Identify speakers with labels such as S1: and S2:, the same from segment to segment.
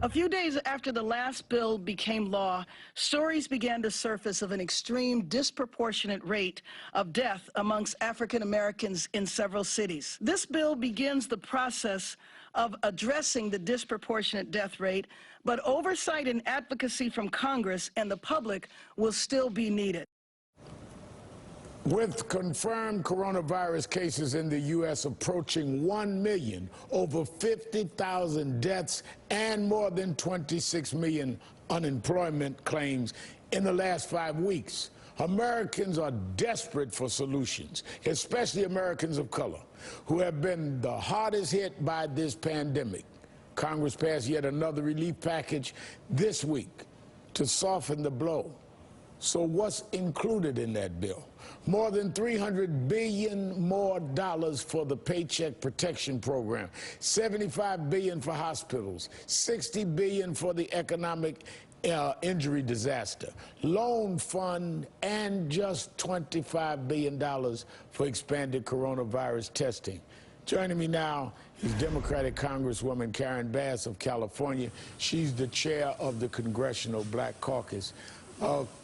S1: A few days after the last bill became law, stories began to surface of an extreme disproportionate rate of death amongst African Americans in several cities. This bill begins the process of addressing the disproportionate death rate, but oversight and advocacy from Congress and the public will still be needed.
S2: With confirmed coronavirus cases in the U.S. approaching 1 million, over 50,000 deaths, and more than 26 million unemployment claims in the last 5 weeks, Americans are desperate for solutions, especially Americans of color, who have been the hardest hit by this pandemic. Congress passed yet another relief package this week to soften the blow. So what's included in that bill? More than $300 billion more for the Paycheck Protection Program, $75 billion for hospitals, $60 billion for the economic injury disaster, loan fund, and just $25 billion for expanded coronavirus testing. Joining me now is Democratic Congresswoman Karen Bass of California. She's the chair of the Congressional Black Caucus.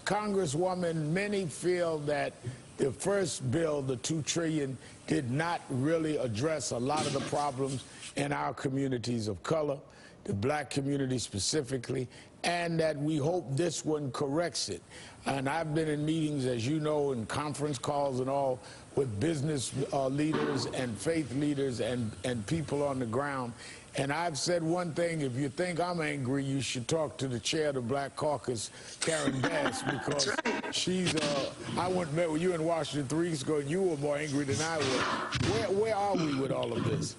S2: Congresswoman, many feel that the first bill, the $2 trillion, did not really address a lot of the problems in our communities of color, the black community specifically, and that we hope this one corrects it. And I've been in meetings, as you know, and conference calls and all, with business leaders and faith leaders and people on the ground. And I've said one thing: if you think I'm angry, you should talk to the chair of the Black Caucus, Karen Bass, because she's, I met with you in Washington 3 weeks ago, and you were more angry than I was. Where are we with all of this?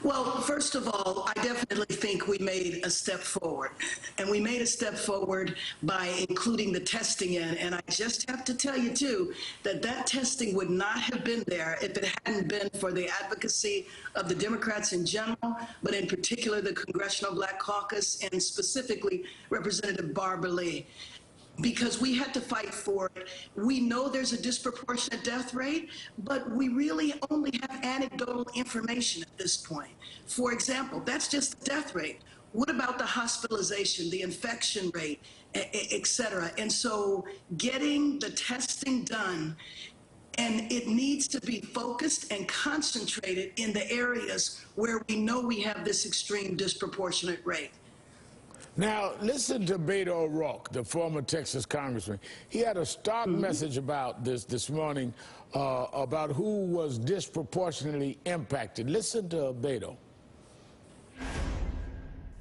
S1: Well, first of all, I definitely think we made a step forward. And we made a step forward by including the testing in. And I just have to tell you, too, that that testing would not have been there if it hadn't been for the advocacy of the Democrats in general, but in particular the Congressional Black Caucus and specifically Representative Barbara Lee. Because we had to fight for it. We know there's a disproportionate death rate, but we really only have anecdotal information at this point. For example, that's just the death rate. What about the hospitalization, the infection rate, et cetera? And so getting the testing done, and it needs to be focused and concentrated in the areas where we know we have this extreme disproportionate rate.
S2: Now, listen to Beto O'Rourke, the former Texas congressman. He had a stark message about this morning, about who was disproportionately impacted. Listen to Beto.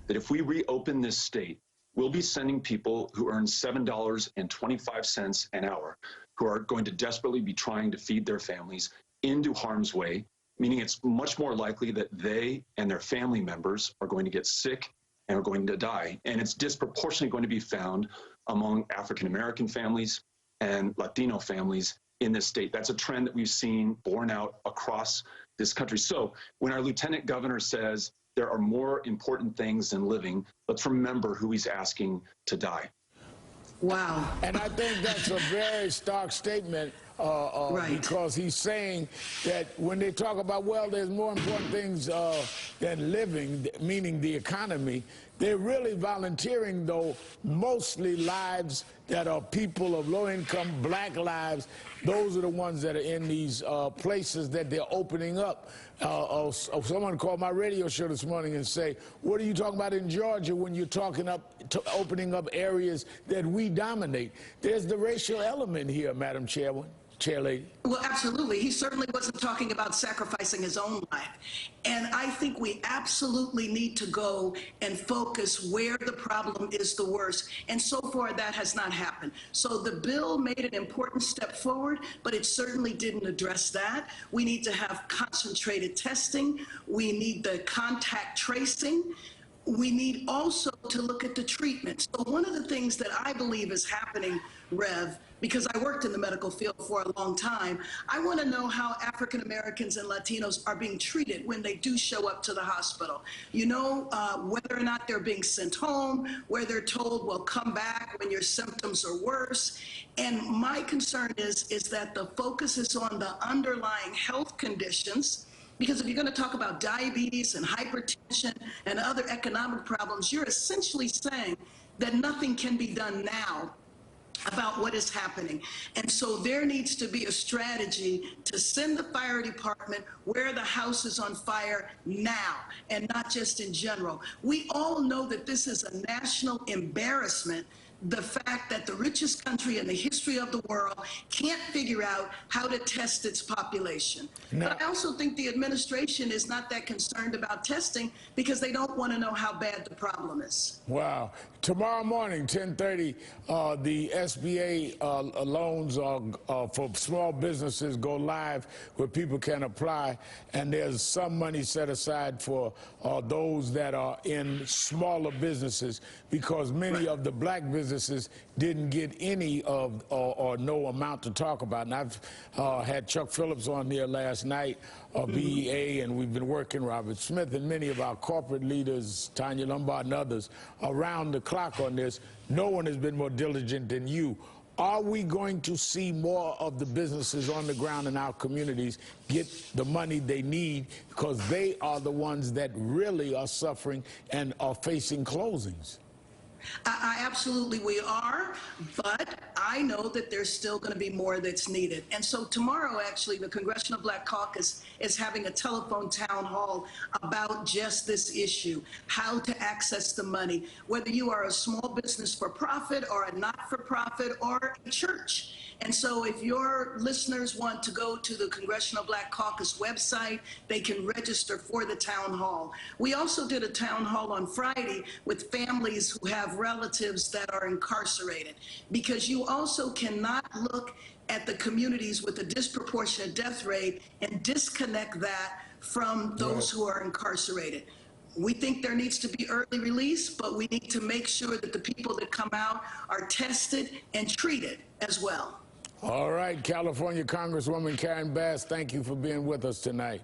S3: That if we reopen this state, we'll be sending people who earn $7.25 an hour, who are going to desperately be trying to feed their families, into harm's way, meaning it's much more likely that they and their family members are going to get sick and are going to die. And it's disproportionately going to be found among African-American families and Latino families in this state. That's a trend that we've seen borne out across this country. So when our lieutenant governor says there are more important things than living, let's remember who he's asking to die.
S1: Wow.
S2: And I think that's a very stark statement, because he's saying that when they talk about, well, there's more important things than living, meaning the economy, they're really volunteering, though, mostly lives that are people of low income, black lives. Those are the ones that are in these places that they're opening up. Someone called my radio show this morning and say, what are you talking about in Georgia when you're talking opening up areas that we dominate? There's the racial element here, Madam Chairwoman. Chair lady.
S1: Well, absolutely. He certainly wasn't talking about sacrificing his own life. And I think we absolutely need to go and focus where the problem is the worst. And so far, that has not happened. So the bill made an important step forward, but it certainly didn't address that. We need to have concentrated testing. We need the contact tracing. We need also to look at the treatment. So one of the things that I believe is happening, Rev, because I worked in the medical field for a long time, I want to know how African Americans and Latinos are being treated when they do show up to the hospital. You know, whether or not they're being sent home, where they're told, well, come back when your symptoms are worse. And my concern is that the focus is on the underlying health conditions Because if you're going to talk about diabetes and hypertension and other economic problems, you're essentially saying that nothing can be done now about what is happening. And so there needs to be a strategy to send the fire department where the house is on fire now, and not just in general. We all know that this is a national embarrassment, the fact that the richest country in the history of the world can't figure out how to test its population.
S2: No.
S1: But I also think the administration is not that concerned about testing because they don't want to know how bad the problem is.
S2: Wow. Tomorrow morning, 10:30, the SBA loans for small businesses go live where people can apply, and there's some money set aside for those that are in smaller businesses, because many of the black businesses didn't get any of or no amount to talk about. And I've had Chuck Phillips on here last night, BEA, and we've been working, Robert Smith and many of our corporate leaders, Tanya Lombard and others, around the clock on this. No one has been more diligent than you. Are we going to see more of the businesses on the ground in our communities get the money they need, because they are the ones that really are suffering and are facing closings?
S1: I absolutely we are, but I know that there's still going to be more that's needed. And so tomorrow, actually, the Congressional Black Caucus is having a telephone town hall about just this issue, how to access the money, whether you are a small business for profit or a not-for-profit or a church. And so if your listeners want to go to the Congressional Black Caucus website, they can register for the town hall. We also did a town hall on Friday with families who have relatives that are incarcerated, because you also cannot look at the communities with a disproportionate death rate and disconnect that from those who are incarcerated. We think there needs to be early release, but we need to make sure that the people that come out are tested and treated as well.
S2: All right, California Congresswoman Karen Bass, thank you for being with us tonight.